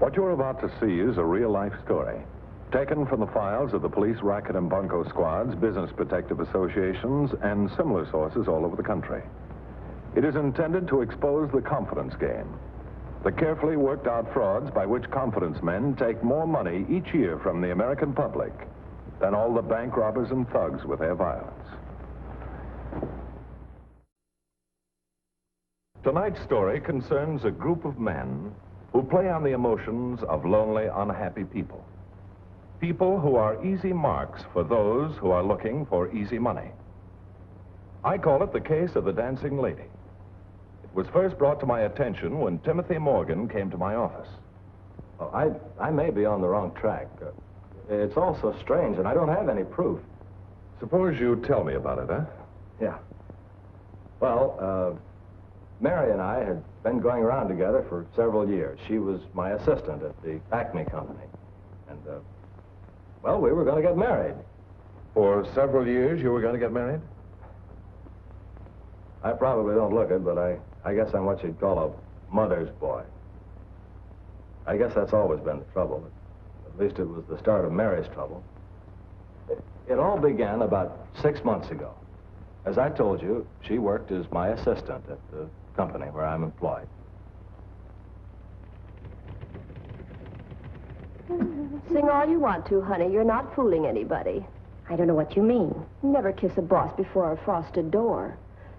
What you're about to see is a real-life story, taken from the files of the police racket and bunco squads, business protective associations, and similar sources all over the country. It is intended to expose the confidence game, the carefully worked-out frauds by which confidence men take more money each year from the American public than all the bank robbers and thugs with their violence. Tonight's story concerns a group of men who play on the emotions of lonely, unhappy people. People who are easy marks for those who are looking for easy money. I call it the case of the dancing lady. It was first brought to my attention when Timothy Morgan came to my office. Well, I may be on the wrong track. It's all so strange, and I don't have any proof. Suppose you tell me about it, huh? Yeah. Well, Mary and I had been going around together for several years. She was my assistant at the Acme company. And, well, we were going to get married. For several years you were going to get married? I probably don't look it, but I guess I'm what you'd call a mother's boy. I guess that's always been the trouble. At least it was the start of Mary's trouble. It all began about 6 months ago. As I told you, she worked as my assistant at the company where I'm employed. Sing all you want to, honey. You're not fooling anybody. I don't know what you mean. Never kiss a boss before a frosted door.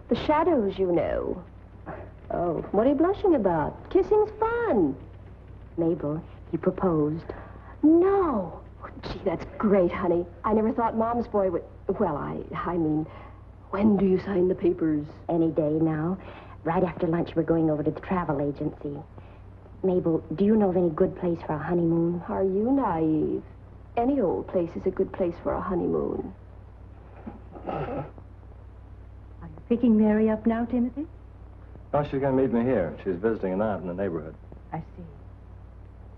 The shadows, you know. Oh, what are you blushing about? Kissing's fun. Mabel, he proposed. No. Oh, gee, that's great, honey. I never thought Mom's boy would... Well, I mean, when do you sign the papers? Any day now. Right after lunch, we're going over to the travel agency. Mabel, do you know of any good place for a honeymoon? Are you naive? Any old place is a good place for a honeymoon. Are you picking Mary up now, Timothy? Oh, she's going to meet me here. She's visiting an aunt in the neighborhood. I see.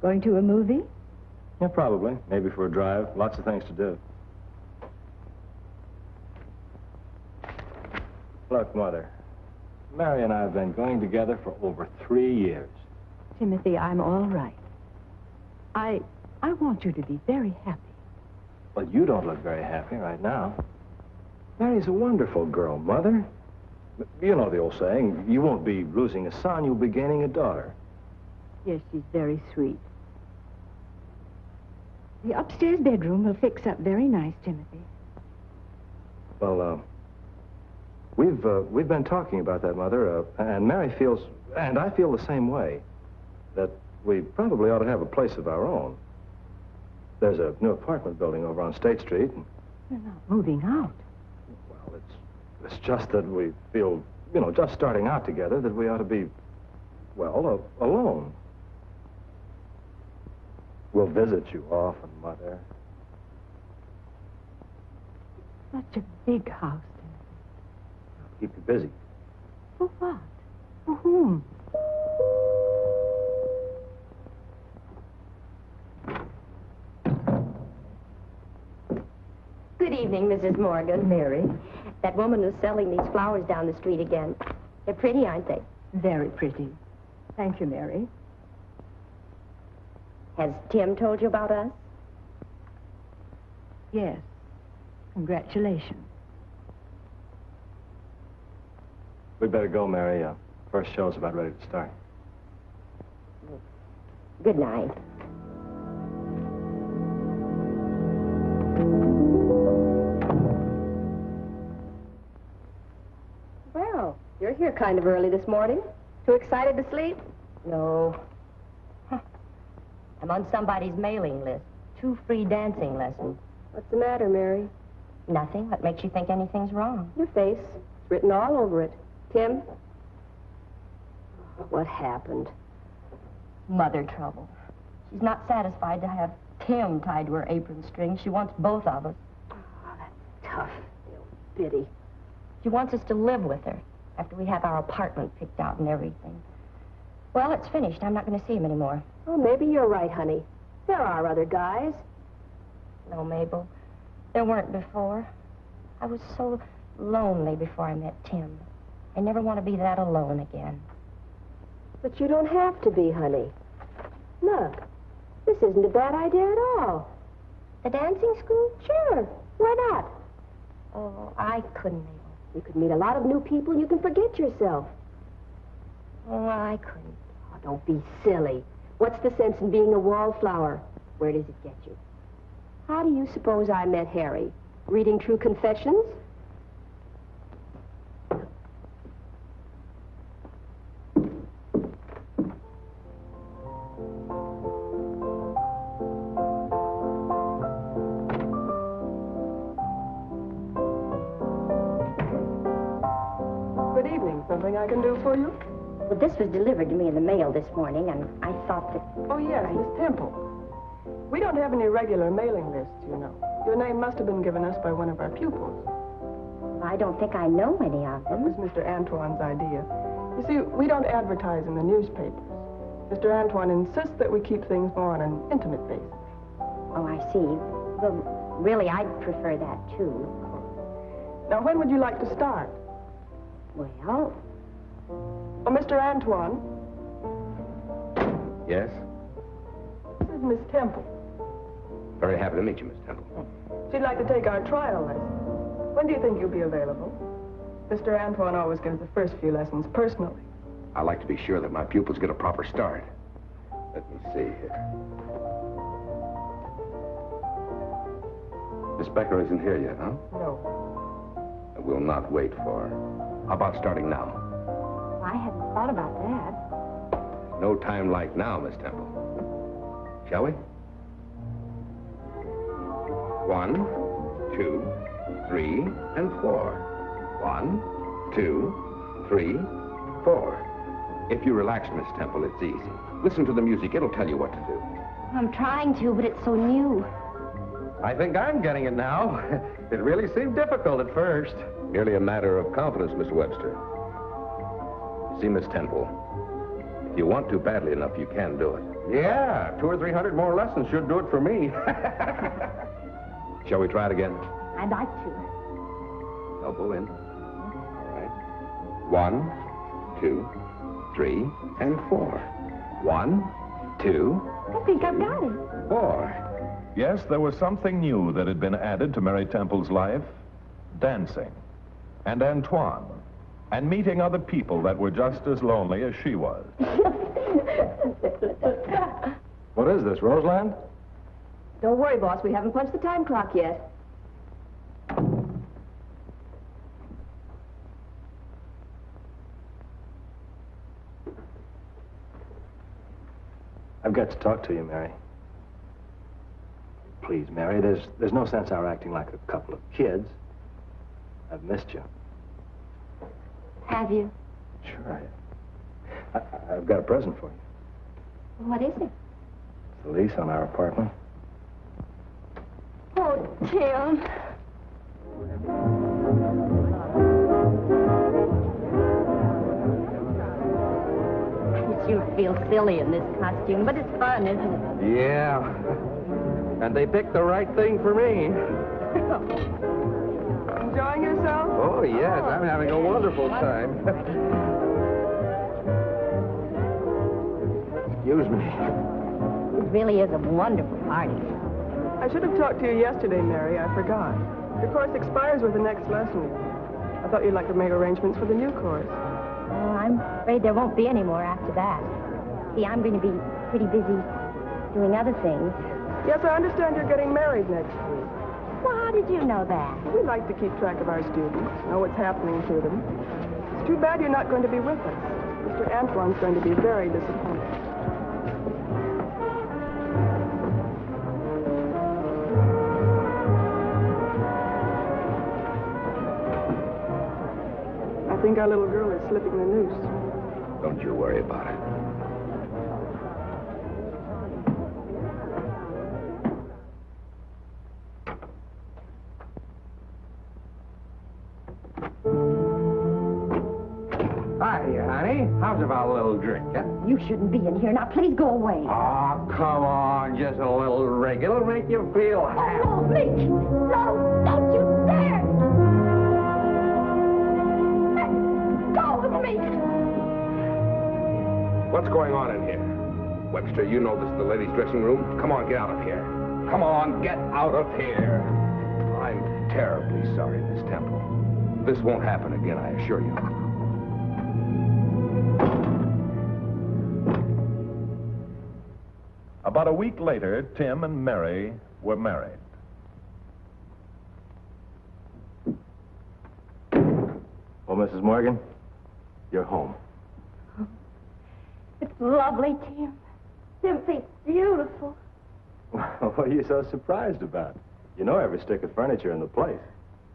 Going to a movie? Yeah, probably. Maybe for a drive. Lots of things to do. Look, Mother. Mary and I have been going together for over 3 years. Timothy, I'm all right. I want you to be very happy. Well, you don't look very happy right now. Mary's a wonderful girl, Mother. You know the old saying, you won't be losing a son, you'll be gaining a daughter. Yes, she's very sweet. The upstairs bedroom will fix up very nice, Timothy. Well, we've been talking about that, Mother, and Mary feels, and I feel the same way, that we probably ought to have a place of our own. There's a new apartment building over on State Street. You're not moving out. Well, it's just that we feel, you know, just starting out together, that we ought to be, well, alone. We'll visit you often, Mother. Such a big house, Timothy. Keep you busy. For what? For whom? Good evening, Mrs. Morgan. Mary. That woman is selling these flowers down the street again. They're pretty, aren't they? Very pretty. Thank you, Mary. Has Tim told you about us? Yes. Congratulations. We'd better go, Mary. First show's about ready to start. Good night. Well, you're here kind of early this morning. Too excited to sleep? No. I'm on somebody's mailing list. 2 free dancing lessons. What's the matter, Mary? Nothing. What makes you think anything's wrong? Your face. It's written all over it. Tim? What happened? Mother trouble. She's not satisfied to have Tim tied to her apron string. She wants both of us. Oh, that's tough, little biddy. She wants us to live with her after we have our apartment picked out and everything. Well, it's finished. I'm not going to see him anymore. Oh, maybe you're right, honey. There are other guys. No, Mabel. There weren't before. I was so lonely before I met Tim. I never want to be that alone again. But you don't have to be, honey. Look, This isn't a bad idea at all. The dancing school? Sure. Why not? Oh, I couldn't, Mabel. You could meet a lot of new people. You can forget yourself. Oh, I couldn't. Oh, don't be silly. What's the sense in being a wallflower? Where does it get you? How do you suppose I met Harry? Reading True Confessions? Good evening. Something I can do for you? Well, this was delivered to me in the mail this morning, and I thought that... Oh, yes, Miss Temple. We don't have any regular mailing lists, you know. Your name must have been given us by one of our pupils. I don't think I know any of It them. was Mr. Antoine's idea. You see, we don't advertise in the newspapers. Mr. Antoine insists that we keep things more on an intimate basis. Oh, I see. Well, really, I'd prefer that, too. Now, when would you like to start? Well, Oh, Mr. Antoine, Yes? this is Miss Temple. Very happy to meet you, Miss Temple. She'd like to take our trial lesson. When do you think you'll be available? Mr. Antoine always gives the first few lessons personally. I like to be sure that my pupils get a proper start. Let me see here. Miss Becker isn't here yet, huh? No. We'll not wait for her. How about starting now? I hadn't thought about that. No time like now, Miss Temple. Shall we? 1, 2, 3, and 4. 1, 2, 3, 4. If you relax, Miss Temple, it's easy. Listen to the music. It'll tell you what to do. I'm trying to, but it's so new. I think I'm getting it now. It really seemed difficult at first. Merely a matter of confidence, Mr. Webster. You see, Miss Temple, if you want to badly enough, you can do it. Yeah, 200 or 300 more lessons should do it for me. Shall we try it again? I'd like to. Elbow in. All right. 1, 2, 3, and 4. 1, 2, I think I've got it. 4. Yes, there was something new that had been added to Mary Temple's life. Dancing. And Antoine. And meeting other people that were just as lonely as she was. What is this, Roseland? Don't worry, boss. We haven't punched the time clock yet. I've got to talk to you, Mary. Please, Mary, there's no sense our acting like a couple of kids. I've missed you. Have you? Sure I have. I've got a present for you. What is it? It's the lease on our apartment. Oh, Tim. You feel silly in this costume, but it's fun, isn't it? Yeah. And they picked the right thing for me. Enjoying yourself? Oh, yes, I'm having a wonderful time. Excuse me. It really is a wonderful party. I should have talked to you yesterday, Mary. I forgot. Your course expires with the next lesson. I thought you'd like to make arrangements for the new course. Oh, I'm afraid there won't be any more after that. See, I'm going to be pretty busy doing other things. Yes, I understand you're getting married next week. Well, how did you know that? We like to keep track of our students, know what's happening to them. It's too bad you're not going to be with us. Mr. Antoine's going to be very disappointed. I think our little girl is slipping the noose. Don't you worry about it. Hi, honey. How's about a little drink, huh? You shouldn't be in here. Now, please go away. Oh, come on. Just a little drink. It'll make you feel happy. No, Mick! No, don't you dare! Let go of me! What's going on in here? Webster, you know this is the ladies' dressing room. Come on, get out of here. Come on, get out of here. I'm terribly sorry, Miss Temple. This won't happen again, I assure you. About a week later, Tim and Mary were married. Well, Mrs. Morgan, you're home. It's lovely, Tim. Simply beautiful. What are you so surprised about? You know every stick of furniture in the place.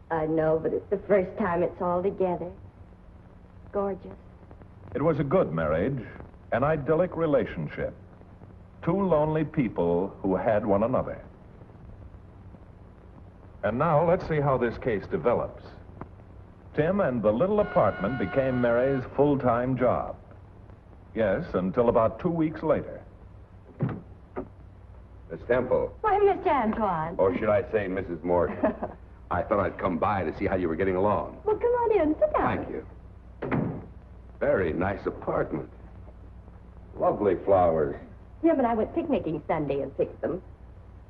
I know, but it's the first time it's all together. Gorgeous. It was a good marriage, an idyllic relationship. Two lonely people who had one another. And now let's see how this case develops. Tim and the little apartment became Mary's full-time job. Yes, until about 2 weeks later. Miss Temple. Why, Mr. Antoine. Or should I say Mrs. Morgan? I thought I'd come by to see how you were getting along. Well, come on in. Sit down. Thank you. Very nice apartment. Lovely flowers. Tim and I went picnicking Sunday and picked them.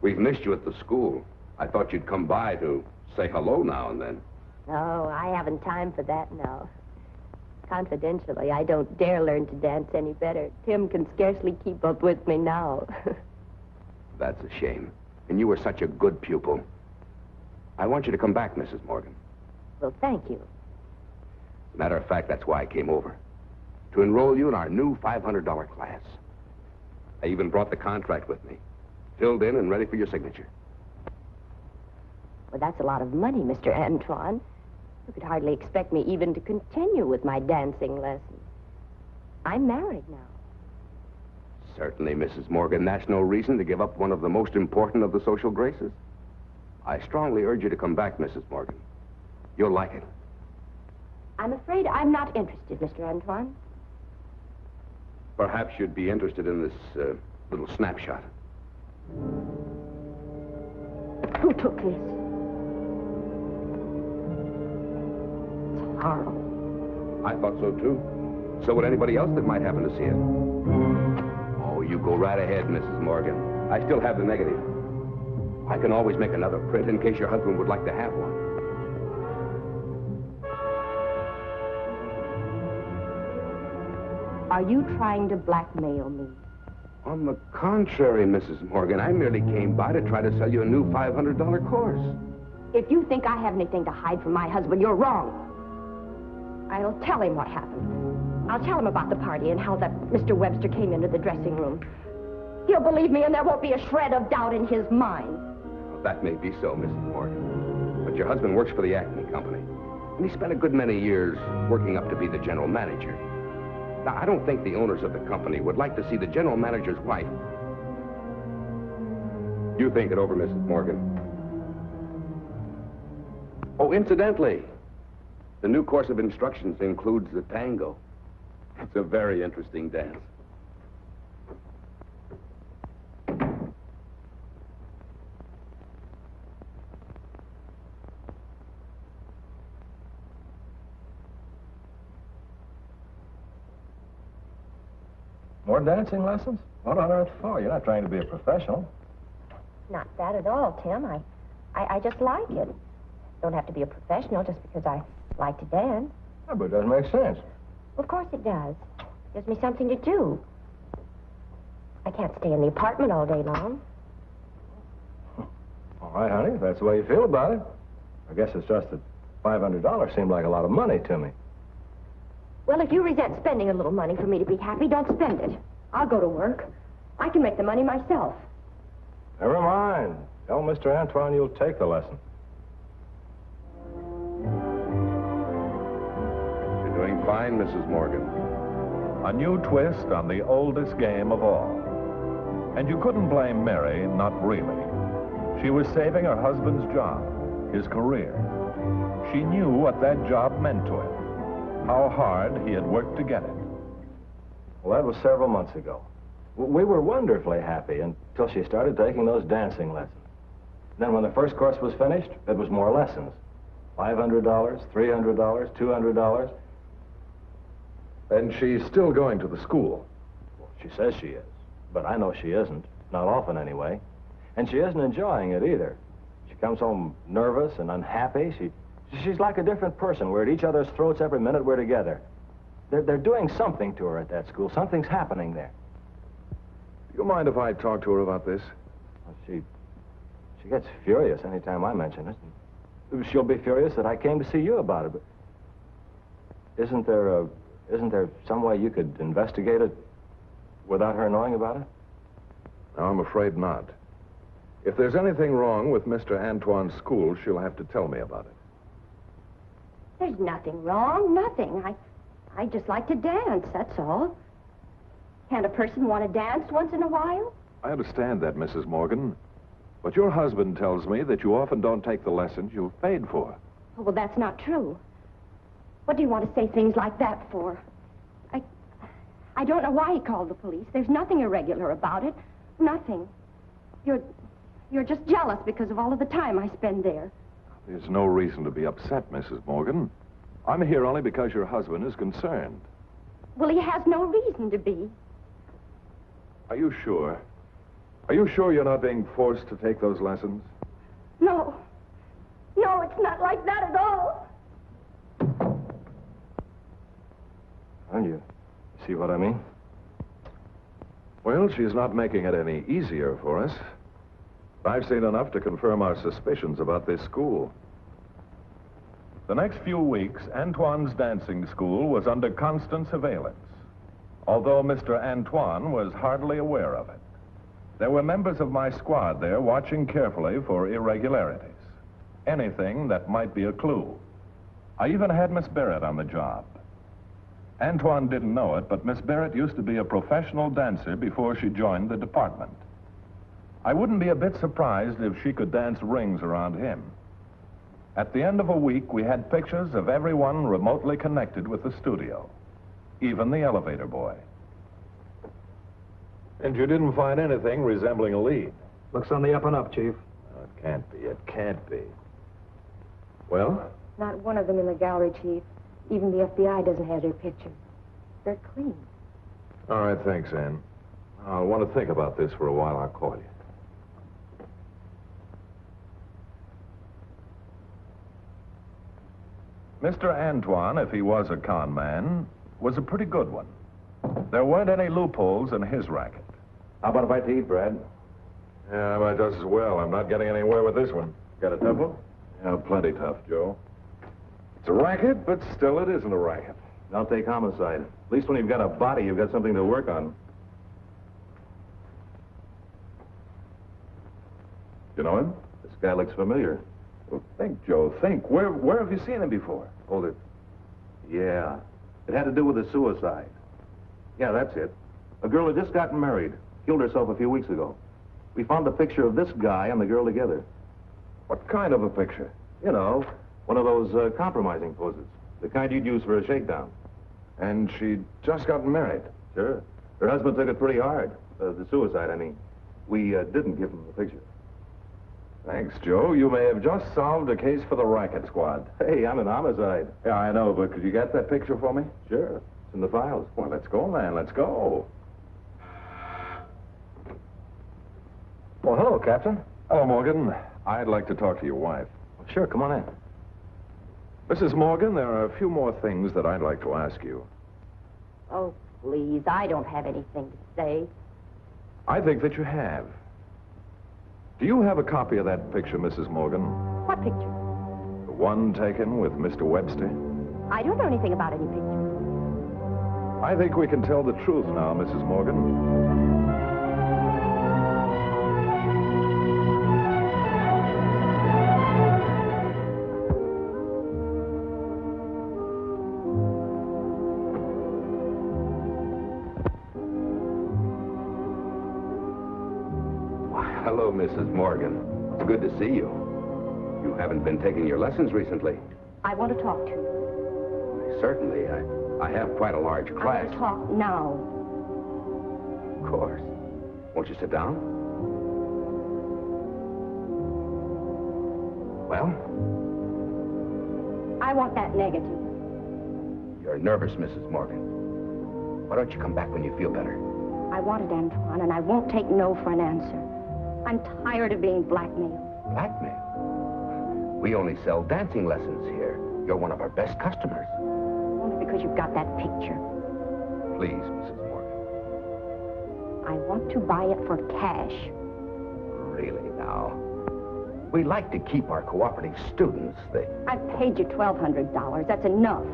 We've missed you at the school. I thought you'd come by to say hello now and then. No, I haven't time for that now. Confidentially, I don't dare learn to dance any better. Tim can scarcely keep up with me now. That's a shame. And you were such a good pupil. I want you to come back, Mrs. Morgan. Well, thank you. As a matter of fact, that's why I came over. To enroll you in our new $500 class. I even brought the contract with me. Filled in and ready for your signature. Well, that's a lot of money, Mr. Antoine. You could hardly expect me even to continue with my dancing lessons. I'm married now. Certainly, Mrs. Morgan, that's no reason to give up one of the most important of the social graces. I strongly urge you to come back, Mrs. Morgan. You'll like it. I'm afraid I'm not interested, Mr. Antoine. Perhaps you'd be interested in this little snapshot. Who took this? It's horrible. I thought so, too. So would anybody else that might happen to see it. Oh, you go right ahead, Mrs. Morgan. I still have the negative. I can always make another print in case your husband would like to have one. Are you trying to blackmail me? On the contrary, Mrs. Morgan, I merely came by to try to sell you a new $500 course. If you think I have anything to hide from my husband, you're wrong. I'll tell him what happened. I'll tell him about the party and how that Mr. Webster came into the dressing room. He'll believe me, and there won't be a shred of doubt in his mind. Well, that may be so, Mrs. Morgan. But your husband works for the Acme Company. And he spent a good many years working up to be the general manager. Now, I don't think the owners of the company would like to see the general manager's wife. You think it over, Mrs. Morgan. Oh, incidentally, the new course of instructions includes the tango. It's a very interesting dance. More dancing lessons? What on earth for? You're not trying to be a professional. Not that at all, Tim. I just like it. Don't have to be a professional just because I like to dance. Yeah, but it doesn't make sense. Of course it does. Gives me something to do. I can't stay in the apartment all day long. All right, honey, if that's the way you feel about it. I guess it's just that $500 seemed like a lot of money to me. Well, if you resent spending a little money for me to be happy, don't spend it. I'll go to work. I can make the money myself. Never mind. Tell Mr. Antoine you'll take the lesson. You're doing fine, Mrs. Morgan. A new twist on the oldest game of all. And you couldn't blame Mary, not really. She was saving her husband's job, his career. She knew what that job meant to him, how hard he had worked to get it. Well, that was several months ago. We were wonderfully happy until she started taking those dancing lessons. Then when the first course was finished, it was more lessons. $500, $300, $200. And she's still going to the school. Well, she says she is. But I know she isn't. Not often, anyway. And she isn't enjoying it, either. She comes home nervous and unhappy. She's like a different person. We're at each other's throats every minute we're together. They're doing something to her at that school. Something's happening there. Do you mind if I talk to her about this? Well, she gets furious anytime I mention it. She'll be furious that I came to see you about it, but isn't there some way you could investigate it without her knowing about it? No, I'm afraid not. If there's anything wrong with Mr. Antoine's school, she'll have to tell me about it. There's nothing wrong, nothing. I just like to dance, that's all. Can't a person want to dance once in a while? I understand that, Mrs. Morgan. But your husband tells me that you often don't take the lessons you've paid for. Oh, well, that's not true. What do you want to say things like that for? I don't know why he called the police. There's nothing irregular about it. Nothing. You're just jealous because of all of the time I spend there. There's no reason to be upset, Mrs. Morgan. I'm here only because your husband is concerned. Well, he has no reason to be. Are you sure? Are you sure you're not being forced to take those lessons? No. No, it's not like that at all. Don't you see what I mean? Well, she's not making it any easier for us. I've seen enough to confirm our suspicions about this school. The next few weeks, Antoine's dancing school was under constant surveillance, although Mr. Antoine was hardly aware of it. There were members of my squad there watching carefully for irregularities, anything that might be a clue. I even had Miss Barrett on the job. Antoine didn't know it, but Miss Barrett used to be a professional dancer before she joined the department. I wouldn't be a bit surprised if she could dance rings around him. At the end of a week, we had pictures of everyone remotely connected with the studio, even the elevator boy. And you didn't find anything resembling a lead? Looks on the up and up, Chief. No, it can't be. It can't be. Well? Not one of them in the gallery, Chief. Even the FBI doesn't have their pictures. They're clean. All right, thanks, Ann. I want to think about this for a while. I'll call you. Mr. Antoine, if he was a con man, was a pretty good one. There weren't any loopholes in his racket. How about a bite to eat, Brad? Yeah, I might just as well. I'm not getting anywhere with this one. Got a tough one? Yeah, plenty tough, Joe. It's a racket, but still it isn't a racket. I'll take homicide. At least when you've got a body, you've got something to work on. You know him? This guy looks familiar. Well, think, Joe, think. Where have you seen him before? Hold it. Yeah. It had to do with a suicide. Yeah, that's it. A girl had just gotten married. Killed herself a few weeks ago. We found a picture of this guy and the girl together. What kind of a picture? You know, one of those compromising poses. The kind you'd use for a shakedown. And she'd just gotten married. Sure. Her husband took it pretty hard. The suicide, I mean. We didn't give him the picture. Thanks, Joe. You may have just solved a case for the racket squad. Hey, I'm an homicide. Yeah, I know, but could you get that picture for me? Sure. It's in the files. Well, let's go, man. Let's go. Well, hello, Captain. Hello, Morgan. I'd like to talk to your wife. Well, sure, come on in. Mrs. Morgan, there are a few more things that I'd like to ask you. Oh, please, I don't have anything to say. I think that you have. Do you have a copy of that picture, Mrs. Morgan? What picture? The one taken with Mr. Webster? I don't know anything about any picture. I think we can tell the truth now, Mrs. Morgan. Hello, Mrs. Morgan. It's good to see you. You haven't been taking your lessons recently. I want to talk to you. Certainly. I have quite a large I class. want to talk now. Of course. Won't you sit down? Well? I want that negative. You're nervous, Mrs. Morgan. Why don't you come back when you feel better? I want it, Antoine, and I won't take no for an answer. I'm tired of being blackmailed. Blackmail? We only sell dancing lessons here. You're one of our best customers. Only because you've got that picture. Please, Mrs. Morgan. I want to buy it for cash. Really, now? We like to keep our cooperative students. I've paid you $1,200. That's enough.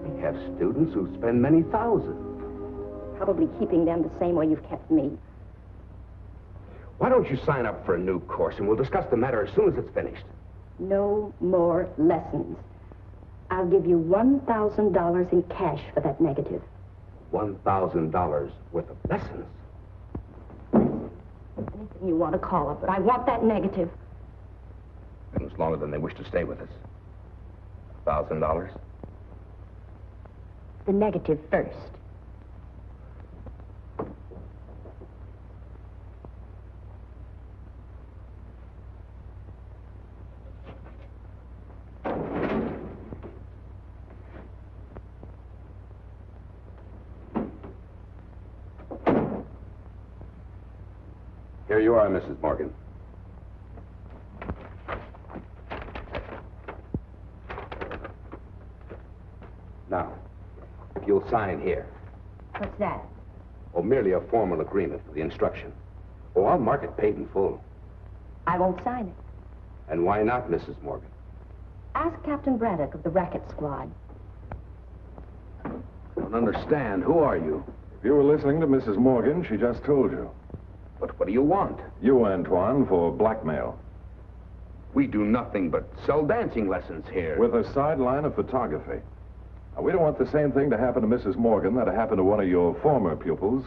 We have students who spend many thousands. Probably keeping them the same way you've kept me. Why don't you sign up for a new course, and we'll discuss the matter as soon as it's finished. No more lessons. I'll give you $1,000 in cash for that negative. $1,000 worth of lessons? Anything you want to call it, but I want that negative. And it's longer than they wish to stay with us. $1,000? The negative first. Here you are, Mrs. Morgan. Now, if you'll sign here. What's that? Oh, merely a formal agreement for the instruction. Oh, I'll mark it paid in full. I won't sign it. And why not, Mrs. Morgan? Ask Captain Braddock of the Racket squad. I don't understand. Who are you? If you were listening to Mrs. Morgan, she just told you. But what do you want? You, Antoine, for blackmail. We do nothing but sell dancing lessons here. With a sideline of photography. Now, we don't want the same thing to happen to Mrs. Morgan that happened to one of your former pupils.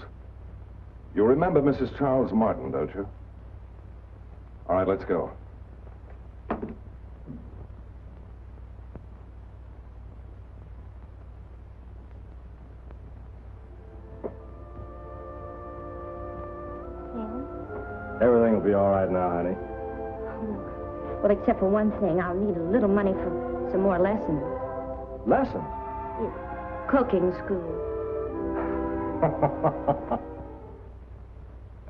You remember Mrs. Charles Martin, don't you? All right, let's go. Everything will be all right now, honey. Well, except for one thing, I'll need a little money for some more lessons. Lessons? Cooking school.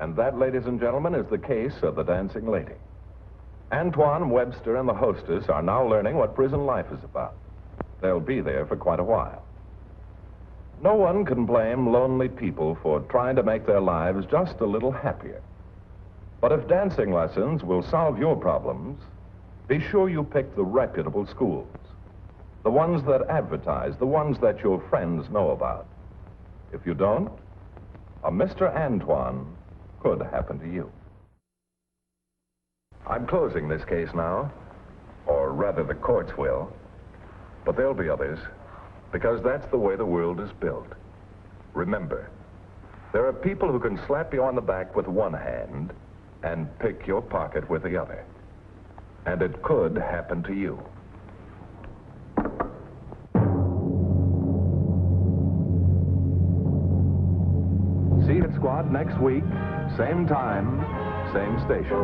And that, ladies and gentlemen, is the case of the dancing lady. Antoine, Webster, and the hostess are now learning what prison life is about. They'll be there for quite a while. No one can blame lonely people for trying to make their lives just a little happier. But if dancing lessons will solve your problems, be sure you pick the reputable schools. The ones that advertise, the ones that your friends know about. If you don't, a Mr. Antoine could happen to you. I'm closing this case now, or rather the courts will, but there'll be others, because that's the way the world is built. Remember, there are people who can slap you on the back with one hand and pick your pocket with the other. And it could happen to you. See Hit Squad next week, same time, same station.